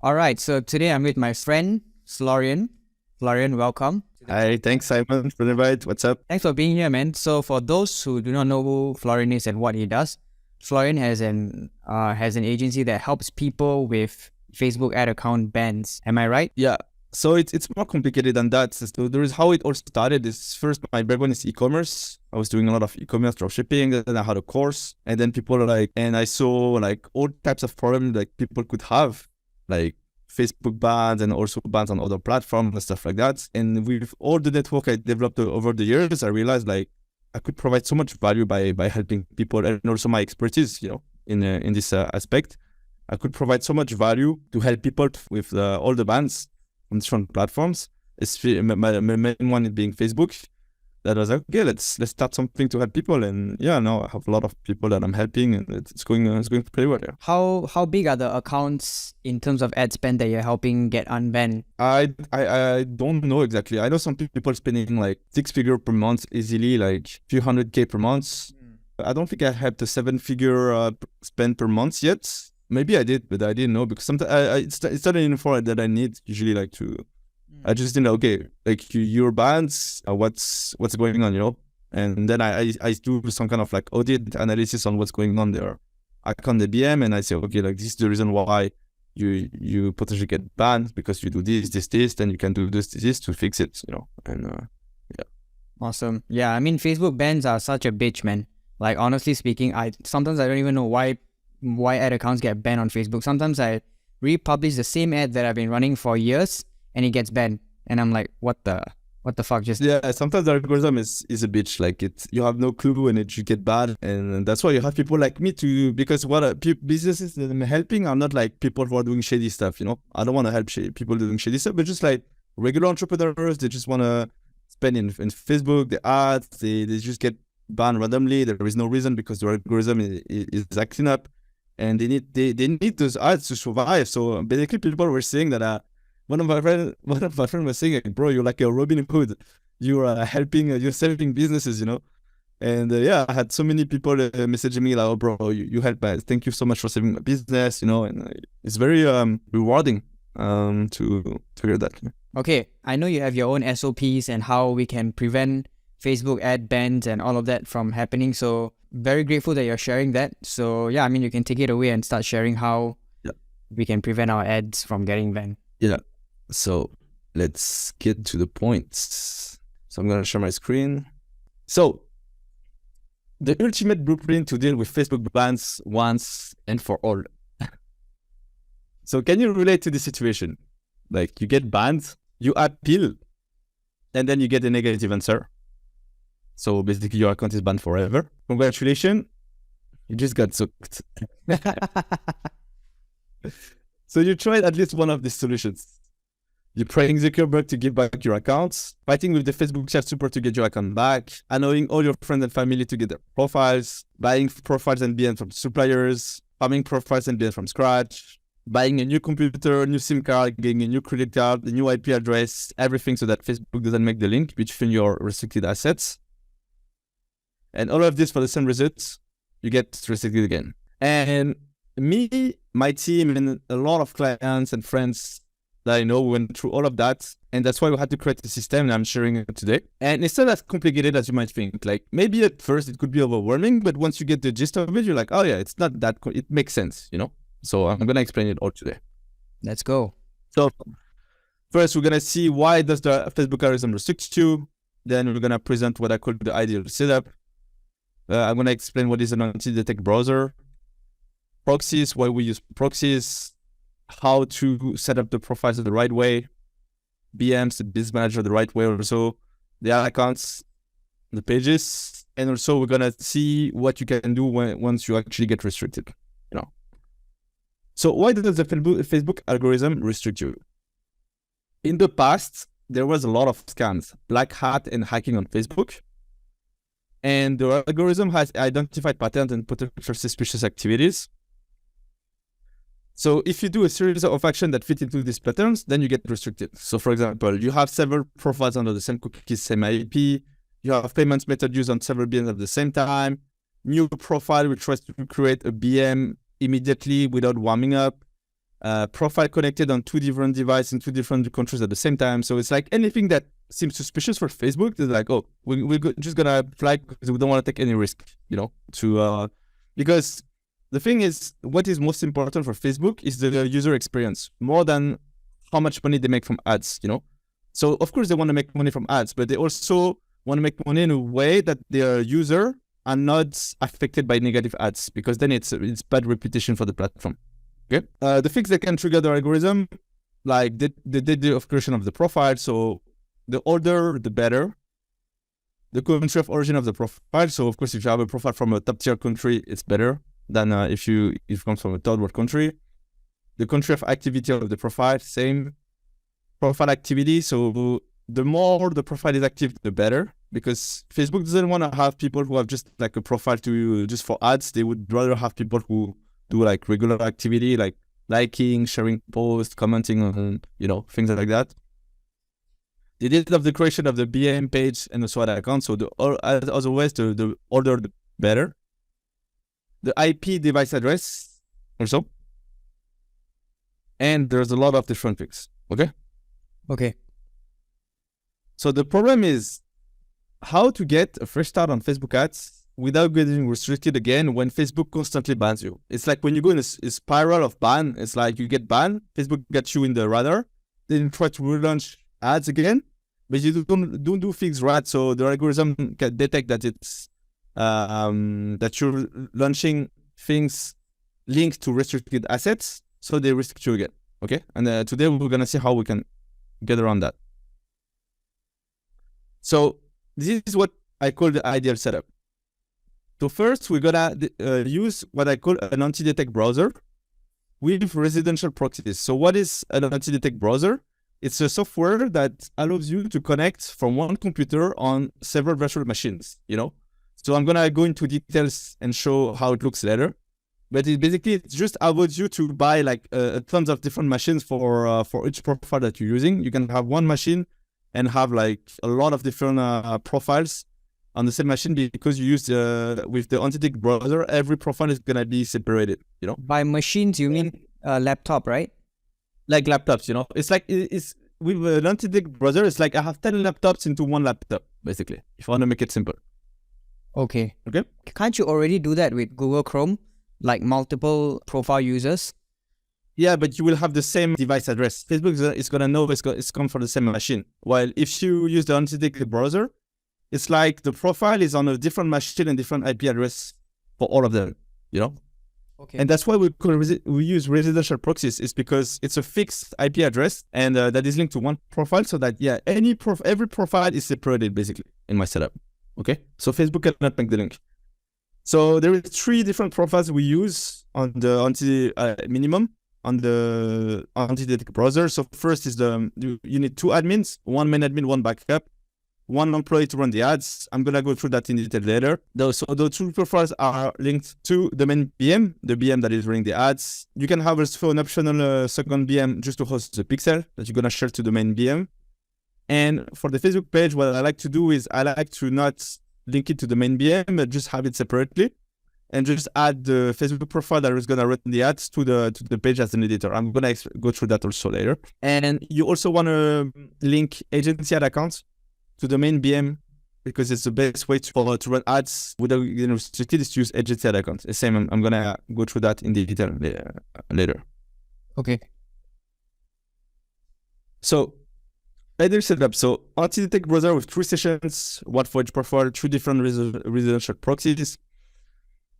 All right, so today I'm with my friend Florian. Florian, welcome. Hi, thanks Simon for the invite. What's up? Thanks for being here, man. So for those who do not know who Florian is and what he does, Florian has an agency that helps people with Facebook ad account bans. Am I right? Yeah. So it's more complicated than that. So there is how it all started. Is first my background is e-commerce. I was doing a lot of e-commerce dropshipping. Then I had a course, and then people and I saw like all types of problems like people could have, like Facebook bans and also bans on other platforms and stuff like that. And with all the network I developed over the years, I realized like I could provide so much value by helping people, and also my expertise, in this aspect. I could provide so much value to help people with all the bans on different platforms. My main one being Facebook. That was like, okay, let's start something to help people, and yeah, now I have a lot of people that I'm helping, and it's going pretty well. Yeah. How big are the accounts in terms of ad spend that you're helping get unbanned? I don't know exactly. I know some people spending like 6-figure per month easily, like few hundred K per month. I don't think I have the 7-figure spend per month yet. Maybe I did, but I didn't know, because sometimes it's not an info that I need usually, like to. I just didn't know, okay, like your bands, what's going on, and then I do some kind of like audit analysis on what's going on there. I count the BM and I say, okay, like this is the reason why you potentially get banned, because you do this, then you can do this to fix it, and yeah. Awesome. Yeah, I mean, Facebook bans are such a bitch, man. Like, honestly speaking, sometimes I don't even know why ad accounts get banned on Facebook. Sometimes I republish the same ad that I've been running for years and it gets banned, and I'm like, what the fuck? Just yeah. Sometimes the algorithm is a bitch. Like you have no clue, and it should get bad, and that's why you have people like me to, because what businesses that I'm helping are not like people who are doing shady stuff. I don't want to help people doing shady stuff, but just like regular entrepreneurs. They just want to spend in Facebook, the ads. They just get banned randomly. There is no reason, because the algorithm is acting up, and they need those ads to survive. So basically, people were saying that one of my friends was saying, like, bro, you're like a Robin Hood. You're helping, you're saving businesses, And yeah, I had so many people messaging me like, oh, bro, you help us. Thank you so much for saving my business, And it's very rewarding to hear that. Okay, I know you have your own SOPs and how we can prevent Facebook ad bans and all of that from happening. So very grateful that you're sharing that. So yeah, I mean, you can take it away and start sharing how we can prevent our ads from getting banned. Yeah. So let's get to the points. So I'm going to share my screen. So the ultimate blueprint to deal with Facebook bans once and for all. So can you relate to the situation? Like, you get banned, you appeal, and then you get a negative answer. So basically your account is banned forever. Congratulations, you just got sucked. So you tried at least one of these solutions. You're praying Zuckerberg to give back your accounts, fighting with the Facebook chat support to get your account back, annoying all your friends and family to get their profiles, buying profiles and BN from suppliers, farming profiles and BN from scratch, buying a new computer, new SIM card, getting a new credit card, a new IP address, everything so that Facebook doesn't make the link between your restricted assets. And all of this for the same results, you get restricted again. And me, my team, and a lot of clients and friends that I know went through all of that, and that's why we had to create a system, and I'm sharing it today. And it's not as complicated as you might think. Like, maybe at first it could be overwhelming, but once you get the gist of it, you're like, oh yeah, it's not that it makes sense, So I'm gonna explain it all today. Let's go. So first, we're gonna see why does the Facebook algorithm restrict you. Then we're gonna present what I call the ideal setup. I'm gonna explain what is an anti-detect browser, proxies, why we use proxies, how to set up the profiles the right way, BMs, the business manager the right way, also the accounts, the pages, and also we're gonna see what you can do once you actually get restricted. So why does the Facebook algorithm restrict you? In the past, there was a lot of scams, black hat and hacking on Facebook, and the algorithm has identified patterns and potential suspicious activities. So if you do a series of actions that fit into these patterns, then you get restricted. So for example, you have several profiles under the same cookies, same IP. You have payments method used on several BMs at the same time. New profile which tries to create a BM immediately without warming up. profile connected on 2 different devices in 2 different countries at the same time. So it's like anything that seems suspicious for Facebook is like, oh, we're just gonna flag because we don't want to take any risk, because the thing is, what is most important for Facebook is the user experience more than how much money they make from ads, So of course they want to make money from ads, but they also want to make money in a way that their user are not affected by negative ads, because then it's bad reputation for the platform. Okay. The things that can trigger the algorithm, like the date of creation of the profile. So the older, the better. The country of origin of the profile. So of course, if you have a profile from a top tier country, it's better than if it comes from a third world country. The country of activity of the profile, same. Profile activity. So the more the profile is active, the better, because Facebook doesn't want to have people who have just like a profile just for ads. They would rather have people who do like regular activity, like liking, sharing posts, commenting on, things like that. The date of the creation of the BM page and also ad account. So as always, the older, the better. The IP device address also. And there's a lot of different things. Okay? Okay. So the problem is how to get a fresh start on Facebook ads without getting restricted again when Facebook constantly bans you. It's like when you go in a spiral of ban, it's like you get banned, Facebook gets you in the radar, then you try to relaunch ads again, but you don't do things right. So the algorithm can detect that it's that you're launching things linked to restricted assets, so they restrict you again. Okay, and today we're gonna see how we can get around that. So this is what I call the ideal setup. So first, we're gonna use what I call an anti-detect browser with residential proxies. So what is an anti-detect browser? It's a software that allows you to connect from one computer on several virtual machines, So I'm gonna go into details and show how it looks later. But it just allows you to buy like tons of different machines for each profile that you're using. You can have one machine and have like a lot of different profiles on the same machine, because you use with the anti-detect browser, every profile is gonna be separated. By machines, you mean laptop, right? Like laptops, It's like it's with an anti-detect browser. It's like I have 10 laptops into one laptop, basically. If I want to make it simple. Okay. Okay. Can't you already do that with Google Chrome, like multiple profile users? Yeah, but you will have the same device address. Facebook is gonna know it's come from the same machine. While if you use the anti-detect browser, it's like the profile is on a different machine and different IP address for all of them, Okay. And that's why we use residential proxies, is because it's a fixed IP address and that is linked to one profile, so that every profile is separated basically in my setup. Okay, so Facebook cannot make the link. So there is 3 different profiles we use on the minimum on the anti-detect browser. So first is you need 2 admins, one main admin, one backup, one employee to run the ads. I'm gonna go through that in detail later. So the 2 profiles are linked to the main BM, the BM that is running the ads. You can have also an optional second BM just to host the pixel that you're gonna share to the main BM. And for the Facebook page, what I like to do is I like to not link it to the main BM, but just have it separately, and just add the Facebook profile that is gonna run the ads to the page as an editor. I'm gonna go through that also later. And you also want to link agency ad accounts to the main BM, because it's the best way to run ads without getting restricted is to use agency ad accounts. The same, I'm gonna go through that in detail later. Okay. So ideal setup. So anti-detect browser with 3 sessions, one for each profile, 3 different residential proxies.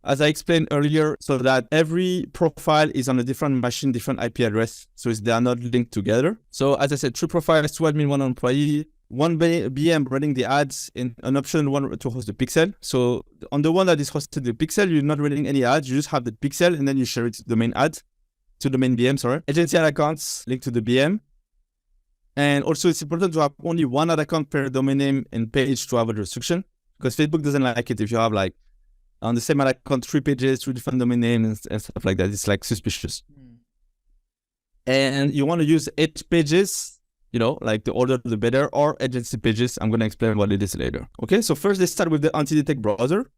As I explained earlier, so that every profile is on a different machine, different IP address, so they are not linked together. So as I said, 3 profiles, 2 admin, 1 employee, 1 BM running the ads, in an option 1 to host the pixel. So on the one that is hosted the pixel, you're not running any ads, you just have the pixel and then you share it to the main BM, sorry. Agency ad accounts linked to the BM. And also it's important to have only 1 ad account per domain name and page to avoid restriction, because Facebook doesn't like it if you have like on the same ad account 3 pages, 3 different domain names and stuff like that. It's like suspicious. And you want to use edge pages, like the older the better, or agency pages. I'm going to explain what it is later. Okay, so first let's start with the anti-detect browser.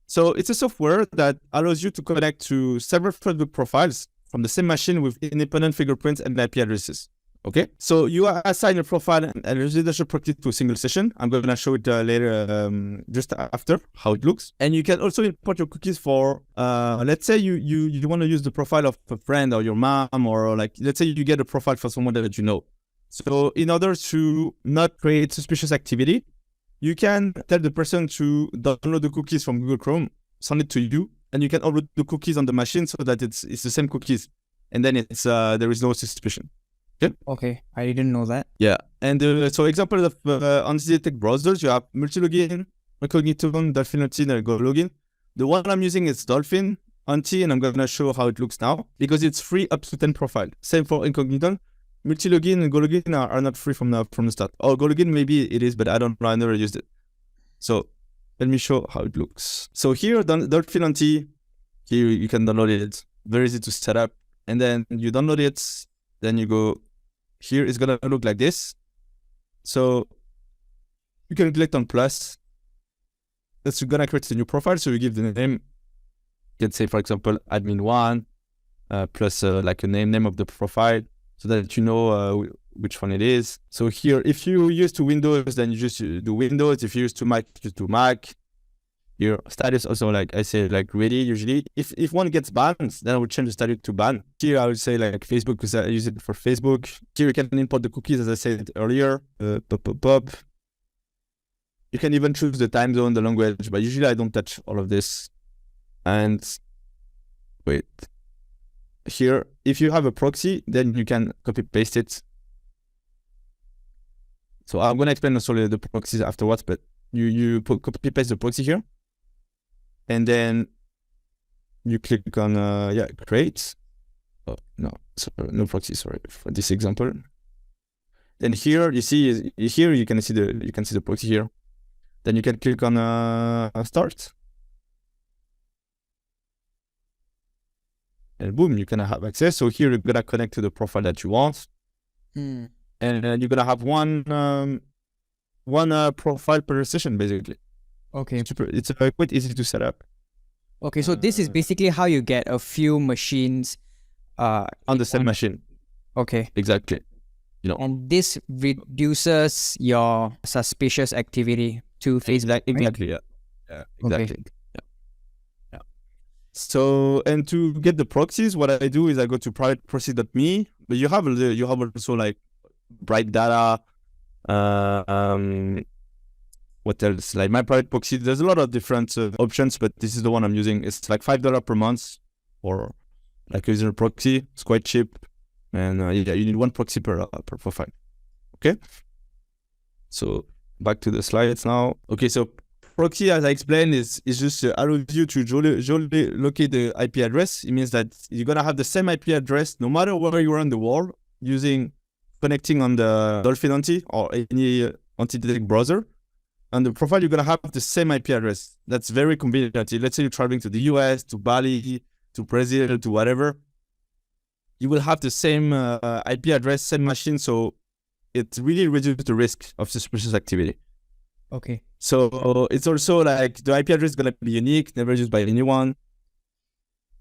So it's a software that allows you to connect to several Facebook profiles from the same machine with independent fingerprints and IP addresses. Okay, so you assign a profile and residential proxy to a single session. I'm going to show it later, just after, how it looks. And you can also import your cookies for, let's say you want to use the profile of a friend or your mom, or like, let's say you get a profile for someone that you know. So in order to not create suspicious activity, you can tell the person to download the cookies from Google Chrome, send it to you, and you can upload the cookies on the machine so that it's the same cookies. And then it's there is no suspicion. Okay, I didn't know that. Yeah, and so example of undetected browsers, you have multi-login, Incognito, Dolphin Anti, and Go Login. The one I'm using is Dolphin Anti, and I'm going to show how it looks now because it's free up to 10 profile. Same for Incognito. Multi-login and Go Login are not free from the start. Or Go Login maybe it is, but I don't know. I never used it. So let me show how it looks. So here, Dolphin Anti, here you can download it. Very easy to set up, and then you download it. Then you go. Here it's gonna look like this. So you can click on plus. That's gonna create a new profile. So you give the name. You can say, for example, admin1 plus like a name of the profile, so that you know which one it is. So here, if you use to Windows, then you just do Windows. If you use to Mac, you do Mac. Your status also, like I say, like ready usually. If one gets banned, then I would change the status to ban. Here I would say like Facebook because I use it for Facebook. Here you can import the cookies as I said earlier. Pop. You can even choose the time zone, the language, but usually I don't touch all of this. And wait. Here, if you have a proxy, then you can copy paste it. So I'm gonna explain also the proxies afterwards, but you copy paste the proxy here. And then you click on create. Oh no, sorry, no proxy. Sorry for this example. Then here you see you can see the proxy here. Then you can click on start, and boom, you can have access. So here you're gonna connect to the profile that you want, and you're gonna have one profile per session basically. Okay. It's quite easy to set up. Okay, so this is basically how you get a few machines on the same machine. Okay. Exactly. You know. And this reduces your suspicious activity to Facebook. Exactly. Yeah. Exactly. Okay. Yeah. So, and to get the proxies, what I do is I go to privateproxy.me, but you have also like Bright Data, what else? Like my private proxy, there's a lot of different options, but this is the one I'm using. It's like $5 per month for like using a proxy. It's quite cheap, and yeah, you need one proxy per profile. Okay. So back to the slides now. Okay, so proxy, as I explained, is just allows you to locate the IP address. It means that you're gonna have the same IP address no matter where you are in the world, connecting on the Dolphin Anti or any anti-detect browser. On the profile, you're gonna have the same IP address. That's very convenient. Let's say you're traveling to the US, to Bali, to Brazil, to whatever. You will have the same IP address, same machine. So it really reduces the risk of suspicious activity. Okay. So it's also like the IP address is gonna be unique, never used by anyone.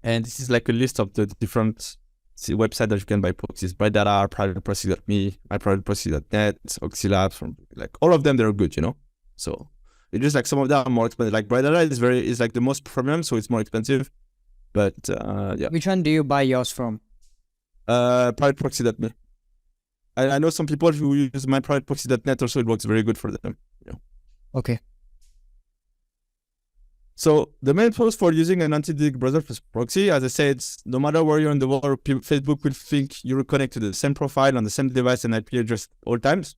And this is like a list of the different websites that you can buy proxies. Bright Data, privateproxy.me, myprivateproxy.net, Oxylabs, from like all of them, they're good, you know. So it's just like some of them are more expensive. Like Bright Data is like the most premium, so it's more expensive. But yeah. Which one do you buy yours from? Privateproxy.me. I know some people who use myprivateproxy.net also. It works very good for them. Yeah. Okay. So the main purpose for using an anti-detect browser proxy, as I said, no matter where you're in the world, Facebook will think you're connected to the same profile on the same device and IP address all times.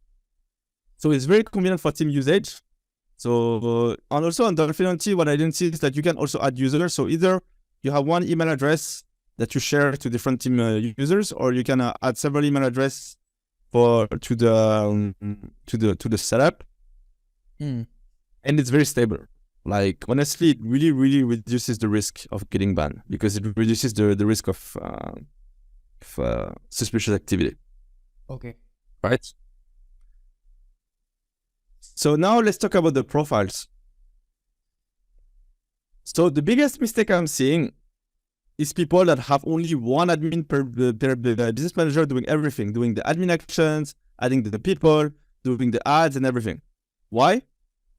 So it's very convenient for team usage. So and also on Dolphin Anti, what I didn't see is that you can also add users. So either you have one email address that you share to different team users, or you can add several email addresses to the setup. And it's very stable. Like honestly, it really, really reduces the risk of getting banned because it reduces the risk of suspicious activity. Okay. Right. So now let's talk about the profiles. So the biggest mistake I'm seeing is people that have only one admin per business manager doing everything, doing the admin actions, adding the people, doing the ads and everything. Why?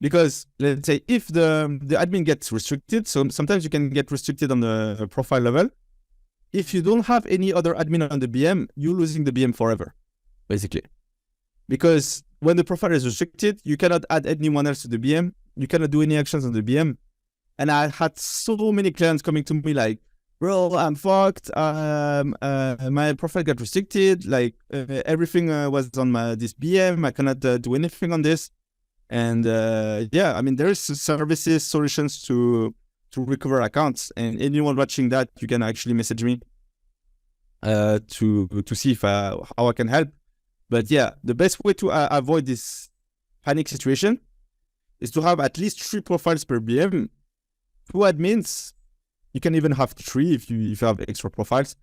Because let's say if the admin gets restricted, so sometimes you can get restricted on the profile level. If you don't have any other admin on the BM, you're losing the BM forever, basically. Because when the profile is restricted, you cannot add anyone else to the BM. You cannot do any actions on the BM. And I had so many clients coming to me like, bro, I'm fucked. My profile got restricted. Like everything was on this BM. I cannot do anything on this. And yeah, I mean, there is services, solutions to recover accounts. And anyone watching that, you can actually message me to see if how I can help. But yeah, the best way to avoid this panic situation is to have at least 3 profiles per BM. 2 admins. You can even have 3 if you have extra profiles,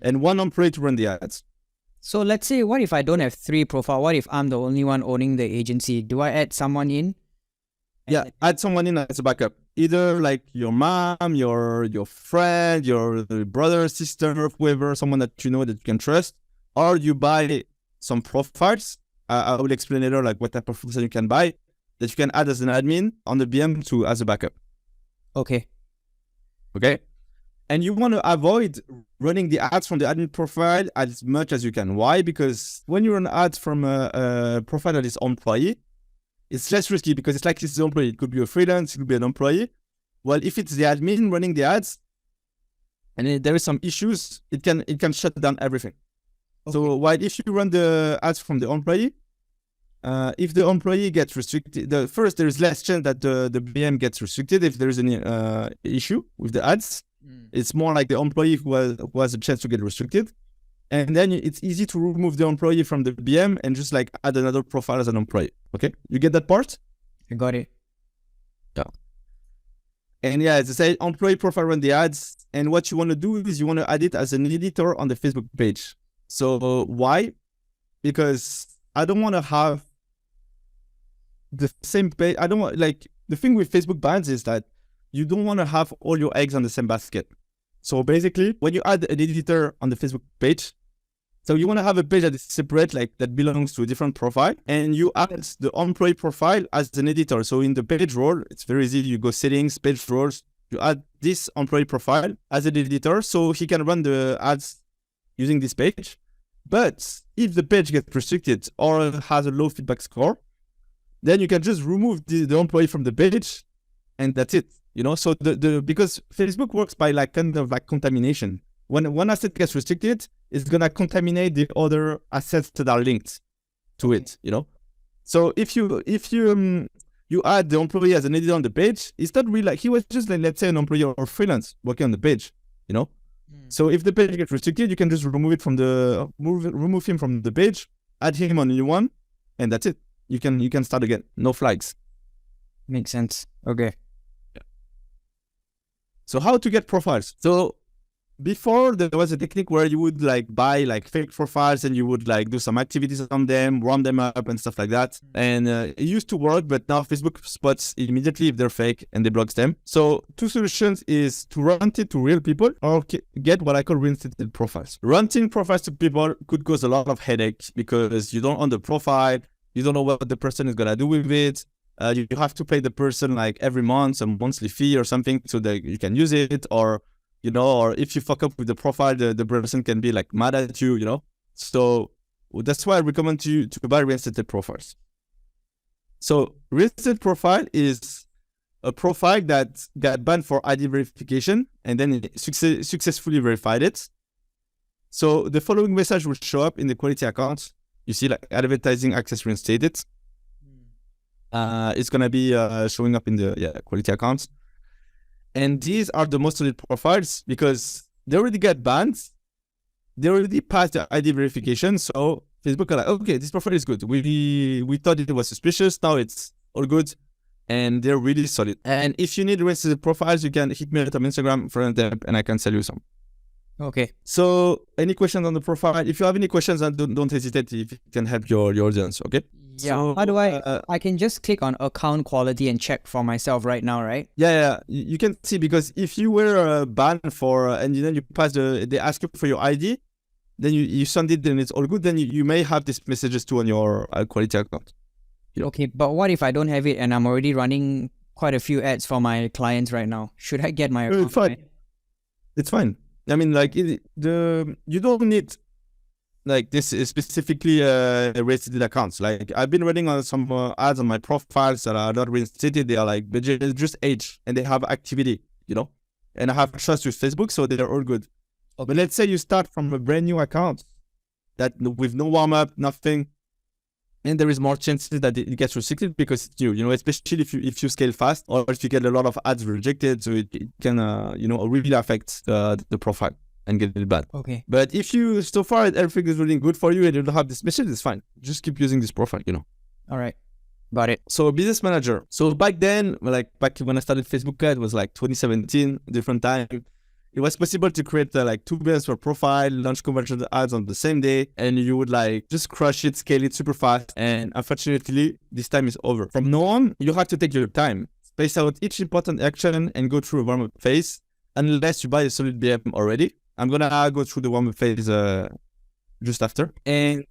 and 1 employee to run the ads. So let's say, what if I don't have 3 profiles? What if I'm the only one owning the agency? Do I add someone in? Yeah, add someone in as a backup. Either like your mom, your friend, your brother, sister, whoever, someone that you know that you can trust, or you buy some profiles. I will explain later like what type of profiles you can buy that you can add as an admin on the BM as a backup. Okay. And you want to avoid running the ads from the admin profile as much as you can. Why? Because when you run ads from a profile that is employee, it's less risky because it's like it's the employee. It could be a freelance, it could be an employee. Well, if it's the admin running the ads and there is some issues, it can shut down everything. Okay. So while if you run the ads from the employee, if the employee gets restricted, first there is less chance that the BM gets restricted if there is any issue with the ads. It's more like the employee who has a chance to get restricted. And then it's easy to remove the employee from the BM and just like add another profile as an employee. Okay, you get that part? I got it. Yeah. And yeah, as I say, employee profile run the ads. And what you want to do is you want to add it as an editor on the Facebook page. So why? Because I don't want to have the same page. I don't want, like, the thing with Facebook bans is that you don't want to have all your eggs on the same basket. So basically, when you add an editor on the Facebook page, so you want to have a page that is separate, like that belongs to a different profile, and you add the employee profile as an editor. So in the page role, it's very easy. You go settings, page roles, you add this employee profile as an editor, so he can run the ads using this page. But if the page gets restricted or has a low feedback score, then you can just remove the employee from the page, and that's it. You know, so because Facebook works by like kind of like contamination. When one asset gets restricted, it's gonna contaminate the other assets that are linked to it. You know, so if you add the employee as an editor on the page, it's not really like he was just like, let's say, an employee or freelance working on the page. You know, so if the page gets restricted, you can just remove it from remove him from the page, add him on a new one, and that's it. You can start again. No flags. Makes sense. Okay. So how to get profiles? So before there was a technique where you would like buy like fake profiles and you would like do some activities on them, warm them up and stuff like that. And it used to work, but now Facebook spots immediately if they're fake and they blocks them. So 2 solutions is to rent it to real people or get what I call reinstated profiles. Renting profiles to people could cause a lot of headaches because you don't own the profile, you don't know what the person is gonna do with it. You have to pay the person like every month a monthly fee or something so that you can use it, or you know, or if you fuck up with the profile, the person can be like mad at you, you know. So that's why I recommend you to buy reinstated profiles. So reinstated profile is a profile that got banned for ID verification and then it successfully verified it. So the following message will show up in the quality account. You see like advertising access reinstated. It's gonna be showing up in the quality accounts, and these are the most solid profiles because they already got banned, they already passed the ID verification. So Facebook are like, okay, this profile is good. We thought it was suspicious, now it's all good, and they're really solid. And if you need reinstated profiles, you can hit me up on Instagram for them, and I can sell you some. Okay. So any questions on the profile? If you have any questions, don't hesitate if it can help your audience. Okay. Yeah. So, How do I can just click on account quality and check for myself right now, right? Yeah. You can see, because if you were banned for, and then you pass they ask you for your ID, then you send it, then it's all good. Then you may have these messages too on your quality account. Okay, but what if I don't have it and I'm already running quite a few ads for my clients right now? Should I get my account? It's fine. It's fine. I mean, like you don't need like this is specifically reinstated accounts. Like I've been running on some ads on my profiles that are not reinstated. They are like just age and they have activity, and I have trust with Facebook, so they're all good. Okay. But let's say you start from a brand new account that with no warm up, nothing, and there is more chances that it gets restricted because it's new, especially if you scale fast or if you get a lot of ads rejected, so it can really affect the profile and get it bad. Okay. But if so far everything is really good for you and you don't have this message, it's fine. Just keep using this profile, All right. Got it. So business manager. So back then, back when I started Facebook, it was like 2017, different time. It was possible to create 2 BMs per profile, launch conversion ads on the same day, and you would just crush it, scale it super fast. And unfortunately, this time is over. From now on, you have to take your time, space out each important action, and go through a warm-up phase, unless you buy a solid BM already. I'm gonna go through the warm-up phase just after. And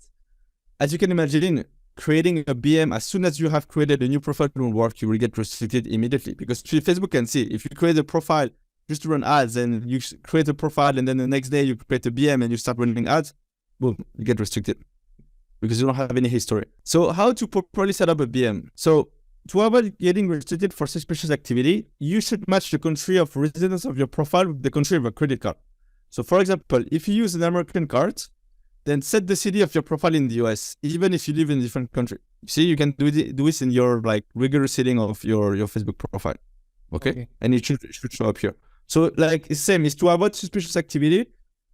as you can imagine, creating a BM as soon as you have created a new profile won't work. You will get restricted immediately, because Facebook can see if you create a profile just to run ads and you create a profile and then the next day you create a BM and you start running ads, boom, you get restricted because you don't have any history. So how to properly set up a BM? So to avoid getting restricted for suspicious activity, you should match the country of residence of your profile with the country of a credit card. So for example, if you use an American card, then set the city of your profile in the US, even if you live in a different country. See, you can do this in your regular setting of your Facebook profile. Okay? And it should show up here. So it's same, is to avoid suspicious activity,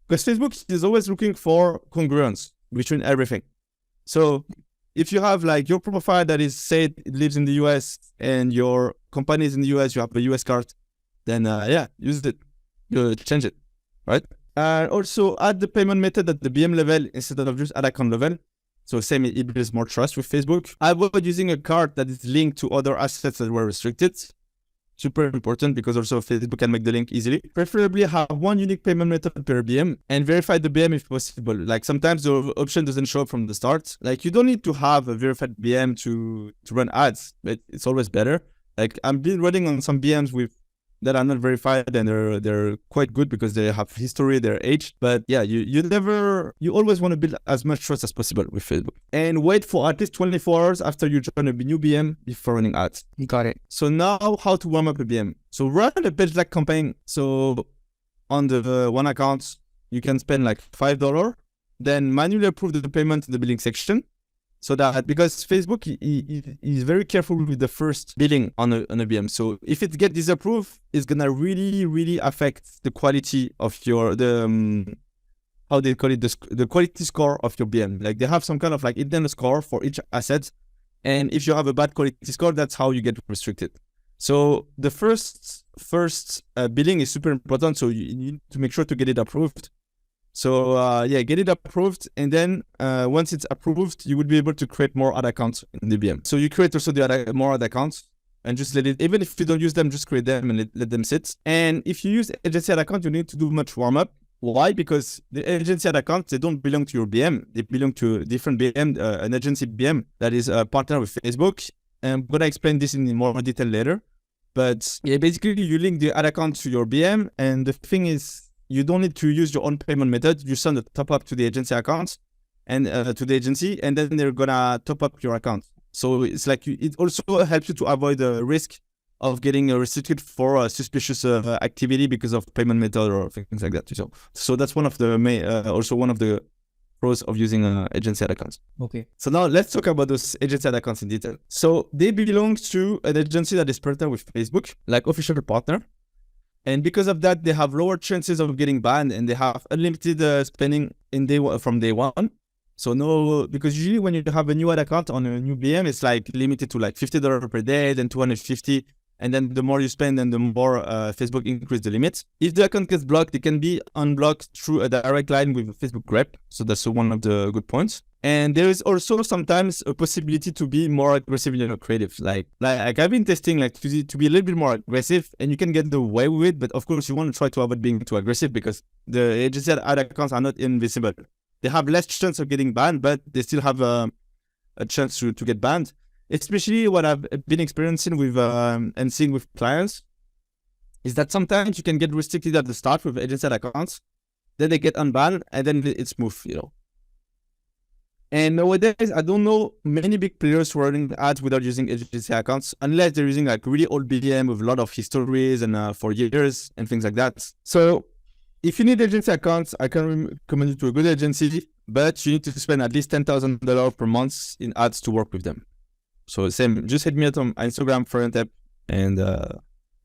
because Facebook is always looking for congruence between everything. So if you have your profile that is said it lives in the US and your company is in the US, you have a US card, then use it, change it, right? And also add the payment method at the BM level instead of just at account level. So same, it builds more trust with Facebook. Avoid using a card that is linked to other assets that were restricted. Super important, because also Facebook can make the link easily. Preferably have one unique payment method per BM and verify the BM if possible. Sometimes the option doesn't show up from the start. You don't need to have a verified BM to run ads, but it's always better. I've been running on some BMs that are not verified, and they're quite good because they have history, they're aged. But yeah, you always want to build as much trust as possible with Facebook. And wait for at least 24 hours after you join a new BM before running ads. Got it. So now how to warm up a BM. So run a page like campaign. So on the one account, you can spend $5, then manually approve the payment in the billing section. So that, because Facebook is very careful with the first billing on a BM. So if it gets disapproved, it's gonna really, really affect the quality of how they call it, the quality score of your BM. They have some kind of internal score for each asset. And if you have a bad quality score, that's how you get restricted. So the first billing is super important. So you need to make sure to get it approved. So get it approved, and then once it's approved, you would be able to create more ad accounts in the BM. So you create also more ad accounts and just let it, even if you don't use them, just create them and let them sit. And if you use agency ad account, you need to do much warm up. Why? Because the agency ad accounts, they don't belong to your BM. They belong to a different BM, an agency BM that is a partner with Facebook. And I'm gonna explain this in more detail later. But yeah, basically you link the ad account to your BM, and the thing is, you don't need to use your own payment method. You send a top up to the agency account and to the agency, and then they're gonna top up your account. So it's it also helps you to avoid the risk of getting restricted for suspicious activity because of payment method or things like that. So that's one of the also one of the pros of using agency ad accounts. Okay. So now let's talk about those agency ad accounts in detail. So they belong to an agency that is partnered with Facebook, official partner. And because of that, they have lower chances of getting banned, and they have unlimited spending from day one. So no, because usually when you have a new ad account on a new BM, it's limited to $50 per day, then $250, And then the more you spend, then the more Facebook increase the limits. If the account gets blocked, it can be unblocked through a direct line with a Facebook rep. So that's one of the good points. And there is also sometimes a possibility to be more aggressive in your creative. Like I've been testing to be a little bit more aggressive, and you can get the way with it. But of course, you want to try to avoid being too aggressive because the agency ad accounts are not invisible. They have less chance of getting banned, but they still have a chance to get banned. Especially what I've been experiencing with and seeing with clients is that sometimes you can get restricted at the start with agency ad accounts, then they get unbanned, and then it's smooth, And nowadays, I don't know many big players who are running ads without using agency accounts, unless they're using like really old BDM with a lot of histories and for years and things like that. So if you need agency accounts, I can recommend you to a good agency, but you need to spend at least $10,000 per month in ads to work with them. So same, just hit me up on Instagram, friend app, and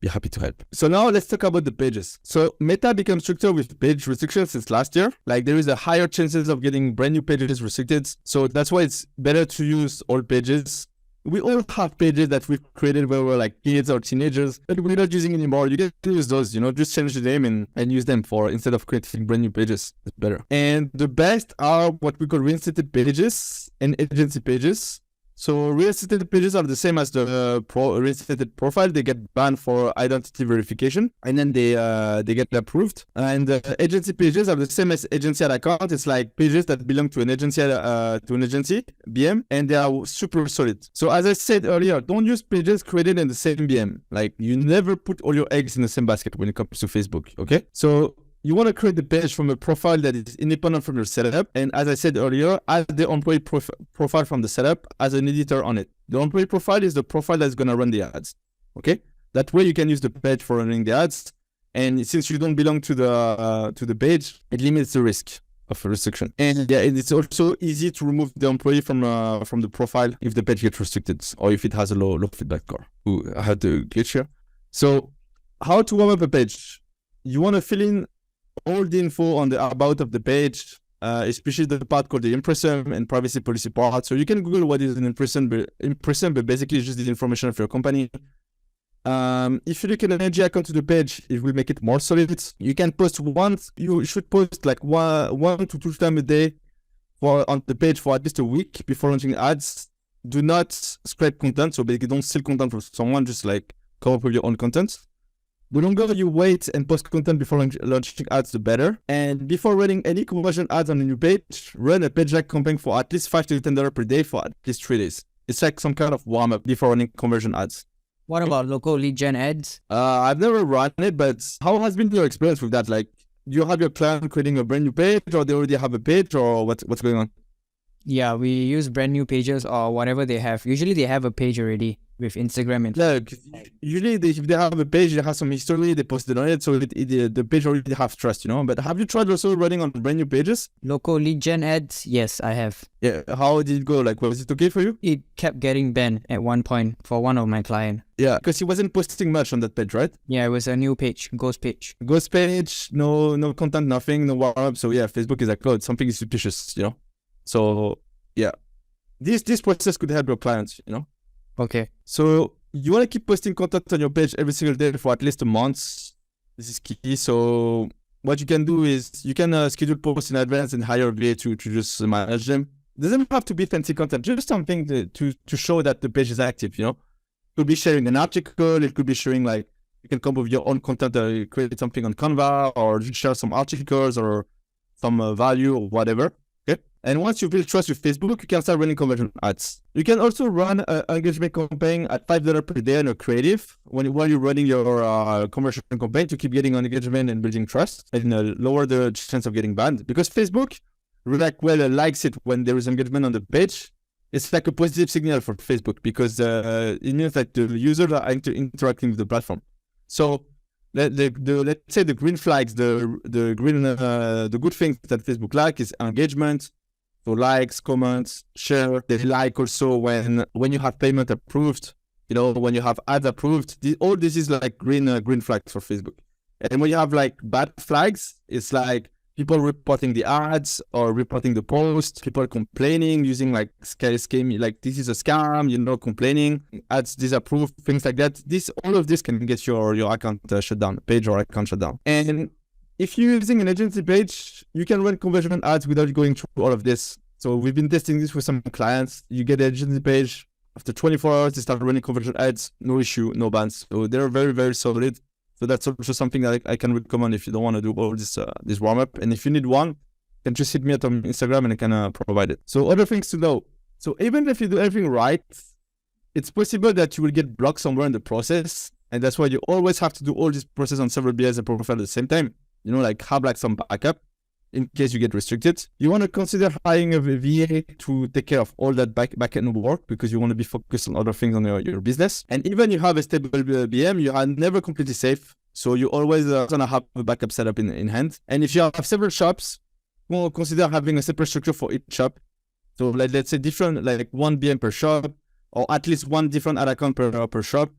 be happy to help. So now let's talk about the pages. So Meta became stricter with page restrictions since last year. Like there is a higher chances of getting brand new pages restricted. So that's why it's better to use old pages. We all have pages that we've created where we're like kids or teenagers, but we're not using anymore. You get to use those, just change the name and use them instead of creating brand new pages. It's better. And the best are what we call reinstated pages and agency pages. So reinstated pages are the same as the reinstated profile. They get banned for identity verification, and then they get approved. And the agency pages are the same as agency ad account. It's like pages that belong to an agency BM, and they are super solid. So as I said earlier, don't use pages created in the same BM. Like you never put all your eggs in the same basket when it comes to Facebook. Okay, so you want to create the page from a profile that is independent from your setup. And as I said earlier, add the employee profile from the setup as an editor on it. The employee profile is the profile that's going to run the ads. Okay. That way you can use the page for running the ads. And since you don't belong to the page, it limits the risk of a restriction. And yeah, it's also easy to remove the employee from the profile if the page gets restricted or if it has a low feedback score. Ooh, I had to glitch here. So how to warm up a page? You want to fill in all the info on the about of the page, especially the part called the impression and privacy policy part. So you can Google what is an impression, but basically it's just the information of your company. If you look at an AG account to the page, it will make it more solid. You can post once. You should post like one to 2 times a day on the page for at least a week before launching ads. Do not scrape content. So basically don't steal content from someone. Just like come up with your own content. The longer you wait and post content before launching ads, the better. And before running any conversion ads on a new page, run a page hack campaign for at least $5 to $10 per day for at least 3 days. It's like some kind of warm up before running conversion ads. What about local lead gen ads? I've never run it, but how has been your experience with that? Like, do you have your client creating a brand new page, or they already have a page, or what's going on? Yeah, we use brand new pages or whatever they have. Usually they have a page already with Instagram and usually if they have a page, they have some history, they posted on it, so the page already has trust, But have you tried also running on brand new pages? Local lead gen ads? Yes, I have. Yeah, how did it go? Like, was it okay for you? It kept getting banned at one point for one of my clients. Yeah, because he wasn't posting much on that page, right? Yeah, it was a new page, ghost page. Ghost page, no content, nothing, no warm-up. So yeah, Facebook is like, oh, something is suspicious, So yeah, this process could help your clients, Okay. So you want to keep posting content on your page every single day for at least a month. This is key. So what you can do is you can schedule posts in advance and hire a VA to just manage them. It doesn't have to be fancy content, just something to show that the page is active, It could be sharing an article. It could be sharing like, you can come up with your own content, create something on Canva or share some articles or some value or whatever. And once you build trust with Facebook, you can start running conversion ads. You can also run an engagement campaign at $5 per day on a creative while you're running your conversion campaign to keep getting on engagement and building trust and lower the chance of getting banned. Because Facebook likes it when there is engagement on the page. It's like a positive signal for Facebook because it means that the users are interacting with the platform. So let's say the green flags, the good things that Facebook like is engagement. So likes, comments, share. They like also when you have payment approved, when you have ads approved. All this is like green flags for Facebook. And when you have like bad flags, it's like people reporting the ads or reporting the post, people complaining using like scam, like this is a scam, complaining, ads disapproved, things like that. All of this can get your account shut down, page or account shut down. And if you're using an agency page, you can run conversion ads without going through all of this. So we've been testing this with some clients. You get an agency page, after 24 hours, they start running conversion ads, no issue, no bans. So they're very, very solid. So that's also something that I can recommend if you don't want to do all this warm-up. And if you need one, you can just hit me up on Instagram and I can provide it. So other things to know. So even if you do everything right, it's possible that you will get blocked somewhere in the process. And that's why you always have to do all this process on several BIZ profiles at the same time. Like have like some backup in case you get restricted. You want to consider hiring a VA to take care of all that back-end work because you want to be focused on other things on your business. And even you have a stable BM, you are never completely safe. So you always gonna have a backup setup in hand. And if you have several shops, you want to consider having a separate structure for each shop. So let's say different, like one BM per shop, or at least one different ad account per shop.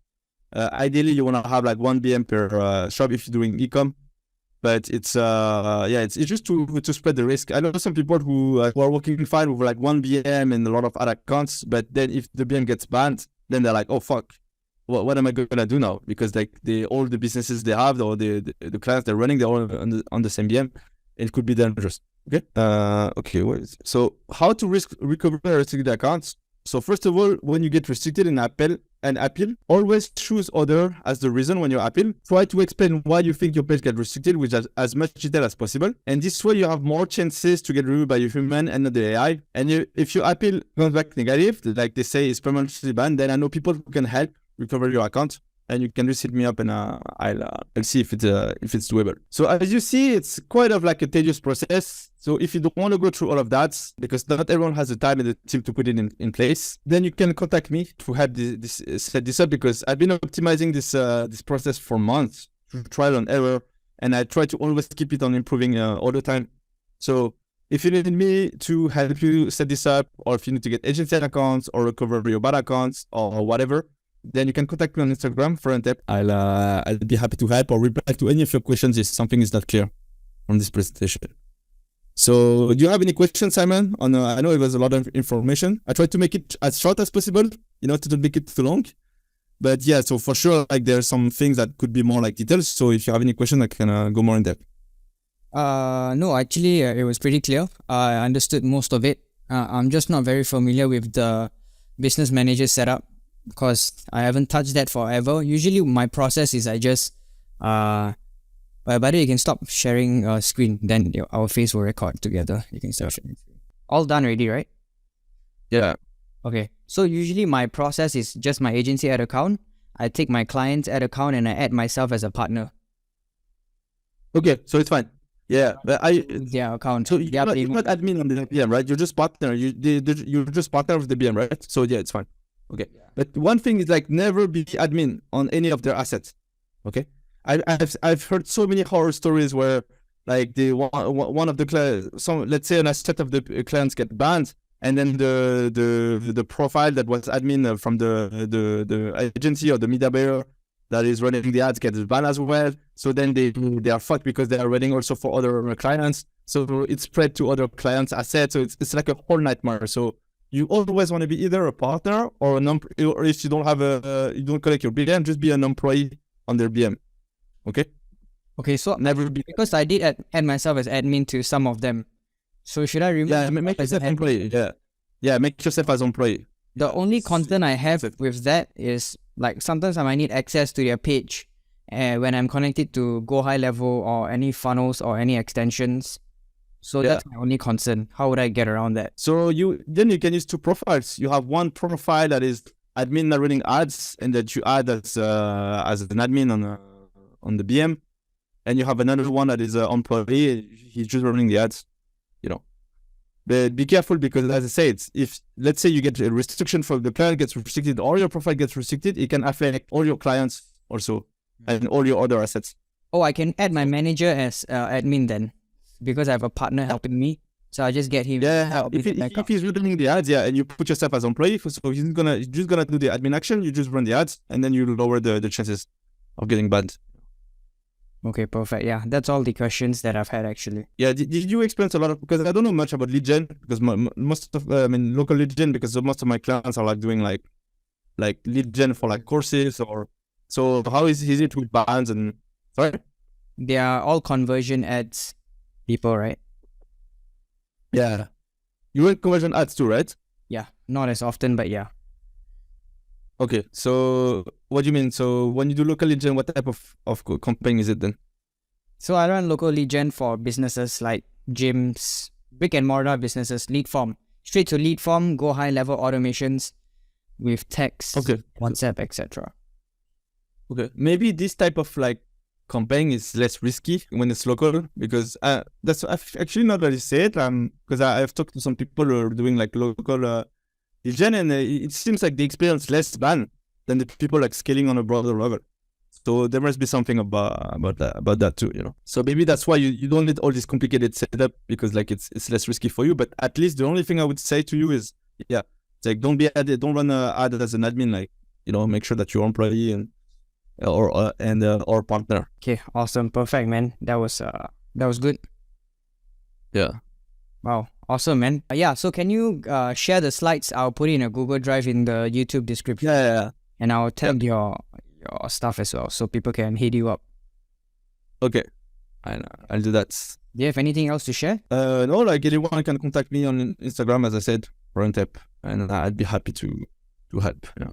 Ideally, you want to have like one BM per shop if you're doing e-com. But it's just to spread the risk. I know some people who are working fine with like one BM and a lot of other accounts, but then if the BM gets banned, then they're like, oh fuck, what am I gonna do now? Because like all the businesses they have or the clients they're running, they're all on the same BM. It could be dangerous. Okay. So how to recover restricted accounts? So first of all, when you get restricted in appeal, always choose other as the reason when you appeal. Try to explain why you think your page got restricted with as much detail as possible. And this way you have more chances to get reviewed by a human and not the AI. And if your appeal comes back negative, like they say is permanently banned, then I know people who can help recover your account. And you can just hit me up and I'll see if it's doable. So as you see, it's quite of like a tedious process. So if you don't want to go through all of that, because not everyone has the time and the team to put it in place, then you can contact me to help set this up, because I've been optimizing this process for months through trial and error, and I try to always keep it on improving all the time. So if you need me to help you set this up, or if you need to get agency accounts or recover your bad accounts or whatever, then you can contact me on Instagram for a tip. I'll be happy to help or reply to any of your questions if something is not clear from this presentation. So do you have any questions, Simon? I know it was a lot of information. I tried to make it as short as possible, to don't make it too long. But yeah, so for sure, like there are some things that could be more like details. So if you have any questions, I can go more in depth. No, actually, it was pretty clear. I understood most of it. I'm just not very familiar with the business manager setup, because I haven't touched that forever. Usually my process is I just by the way, you can stop sharing screen, then our face will record together. You can stop sharing screen. All done already, right? Yeah. Okay, so usually my process is just my agency ad account. I take my client's ad account and I add myself as a partner. Okay, so it's fine. Yeah, but their account. So you're not admin on the BM, right? You're just partner. You're just partner of the BM, right? So yeah, it's fine. Okay, yeah. But one thing is like never be admin on any of their assets. Okay, I've heard so many horror stories where like one of the clients, let's say an asset of the clients get banned, and then the profile that was admin from the agency or the media buyer that is running the ads gets banned as well. So then they are fucked because they are running also for other clients. So it's spread to other clients' assets. So it's like a whole nightmare. So you always want to be either a partner or or if you don't have you don't collect your BM, just be an employee on their BM. Okay. Okay. So never be, because I did add myself as admin to some of them. So should I remove? Yeah, make yourself employee. Yeah, make yourself as employee. The only concern I have with that is like sometimes I might need access to their page when I'm connected to Go High Level or any funnels or any extensions. So that's my only concern. How would I get around that? So you can use two profiles. You have one profile that is admin running ads, and that you add as an admin on the BM, and you have another one that is an employee. He's just running the ads. But be careful, because as I said, if let's say you get a restriction from the client gets restricted or your profile gets restricted, it can affect all your clients also and all your other assets. Oh, I can add my manager as admin then, because I have a partner helping me. So I just get him. Yeah, if he's running the ads, and you put yourself as employee, so he's just gonna do the admin action. You just run the ads, and then you lower the chances of getting banned. Okay, perfect. Yeah, that's all the questions that I've had actually. Yeah, did you experience a lot of, because I don't know much about lead gen, because most of, local lead gen, because most of my clients are like doing like lead gen for like courses or, so how is it with bands and, sorry? They are all conversion ads people, right? Yeah. You run conversion ads too, right? Yeah, not as often, but yeah. Okay, so what do you mean? So when you do local lead gen, what type of campaign is it then? So I run local lead gen for businesses like gyms, brick and mortar businesses, lead form. Straight to lead form, go high level automations with text, Okay. WhatsApp, etc. Okay, maybe this type of like campaign is less risky when it's local, because that's actually not that you say it. Because I've talked to some people who are doing like local lead gen, and it seems like they experience less ban than the people like scaling on a broader level. So there must be something about that too, you know. So maybe that's why you don't need all this complicated setup, because like it's less risky for you. But at least the only thing I would say to you is, yeah, it's like don't run an ad as an admin. Like, you know, make sure that your employee or partner. Okay, awesome, perfect, man. That was good. Yeah. Wow, awesome, man. Yeah, so can you share the slides? I'll put it in a Google Drive in the YouTube description. Yeah. And I'll tag your stuff as well, so people can hit you up. Okay. I'll do that. Do you have anything else to share? No, like anyone can contact me on Instagram, as I said, for Untap, and I'd be happy to help. Yeah.